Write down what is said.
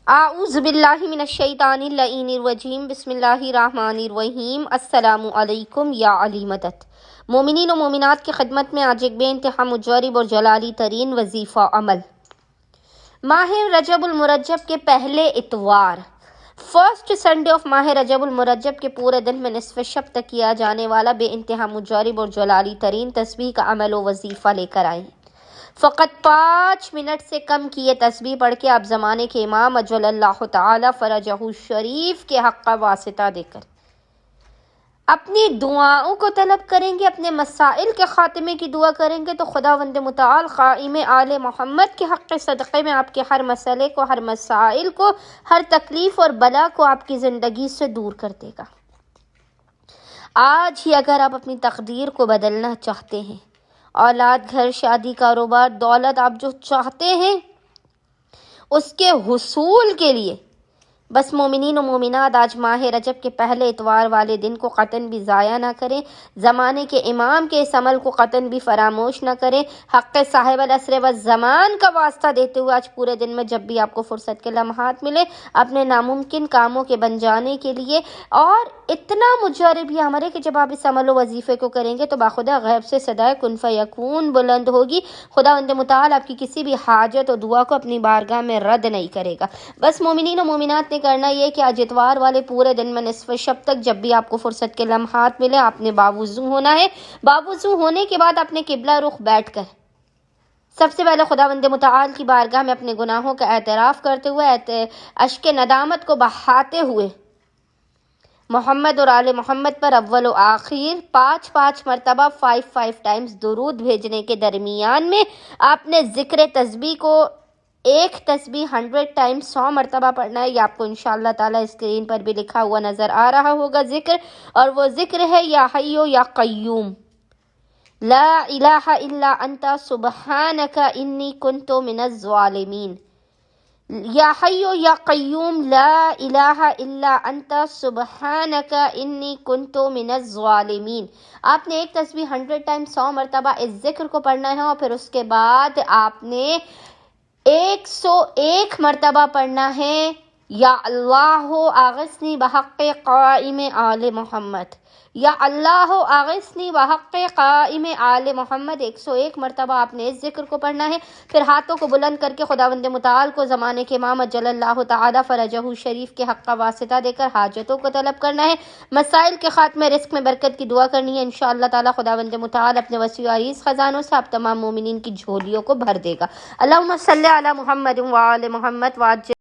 اعوذ باللہ من الشیطان اللعین الرجیم بسم اللہ الرحمن الرحیم السلام علیکم یا علی مدد۔ مومنین و مومنات کی خدمت میں آج ایک بے انتہا مجرب اور جلالی ترین وظیفہ عمل، ماہ رجب المرجب کے پہلے اتوار، فرسٹ سنڈے آف ماہ رجب المرجب کے پورے دن میں نصف شب تک کیا جانے والا بے انتہا مجرب اور جلالی ترین تسبیح کا عمل و وظیفہ لے کر آئیں۔ فقط 5 منٹ سے کم کی یہ تسبیح پڑھ کے آپ زمانے کے امام اجل اللہ تعالی فرجہ شریف کے حق کا واسطہ دے کر اپنی دعاؤں کو طلب کریں گے، اپنے مسائل کے خاتمے کی دعا کریں گے تو خداوند متعال قائم آل محمد کے حق صدقے میں آپ کے ہر مسئلے کو، ہر مسائل کو، ہر تکلیف اور بلا کو آپ کی زندگی سے دور کر دے گا۔ آج ہی اگر آپ اپنی تقدیر کو بدلنا چاہتے ہیں، اولاد، گھر، شادی، کاروبار، دولت، آپ جو چاہتے ہیں اس کے حصول کے لیے، بس مومنین و مومنات آج ماہ رجب کے پہلے اتوار والے دن کو قطعاً بھی ضائع نہ کریں، زمانے کے امام کے اس عمل کو قطعاً بھی فراموش نہ کریں۔ حق صاحب العصر والزمان کا واسطہ دیتے ہوئے آج پورے دن میں جب بھی آپ کو فرصت کے لمحات ملے، اپنے ناممکن کاموں کے بن جانے کے لیے، اور اتنا مجرب یہ عمل ہے کہ جب آپ اس عمل و وظیفے کو کریں گے تو باخدا غیب سے صدائے کن فیکون بلند ہوگی، خداوند متعال آپ کی کسی بھی حاجت و دعا کو اپنی بارگاہ میں رد نہیں کرے گا۔ بس مومنین و مومنات نے کرنا یہ کہ آج اتوار والے پورے دن میں نصف شب تک جب بھی آپ کو فرصت کے لمحات ملے، آپ نے باوضو ہونا ہے۔ باوضو ہونے کے بعد اپنے قبلہ رخ بیٹھ کر سب سے پہلے خداوند متعال کی بارگاہ میں اپنے گناہوں کا اعتراف کرتے ہوئے، اشک ندامت کو بہاتے ہوئے، محمد اور آل محمد پر اول و آخر 5 مرتبہ 5 ٹائمز درود بھیجنے کے درمیان میں آپ نے ذکر تسبیح کو ایک تسبیح 100 ٹائمز 100 مرتبہ پڑھنا ہے۔ یہ آپ کو انشاءاللہ تعالی اسکرین پر بھی لکھا ہوا نظر آ رہا ہوگا ذکر، اور وہ ذکر ہے یا حیو یا قیوم لا الہ الا انت سبحانک انی کنت من الظالمین۔ یا حیو یا قیوم لا الہ الا انت سبحانک انی کنت من الظالمین۔ آپ نے ایک تسبیح 100 ٹائمز 100 مرتبہ اس ذکر کو پڑھنا ہے، اور پھر اس کے بعد آپ نے 101 مرتبہ پڑھنا ہے یا اللہ اغثنی بحق قائم آل محمد، یا اللہ اغثنی بحق قائم آل محمد۔ 101 مرتبہ آپ نے اس ذکر کو پڑھنا ہے۔ پھر ہاتھوں کو بلند کر کے خداوند متعال کو زمانے کے امام اجل اللہ تعالی فرجہ شریف کے حق کا واسطہ دے کر حاجتوں کو طلب کرنا ہے، مسائل کے خاتمے، رزق میں برکت کی دعا کرنی ہے۔ انشاءاللہ تعالی خداوند متعال اپنے وسیع و عریض خزانوں سے آپ تمام مومنین کی جھولیوں کو بھر دے گا۔ اللہم صلی علی محمد و آل محمد وعجل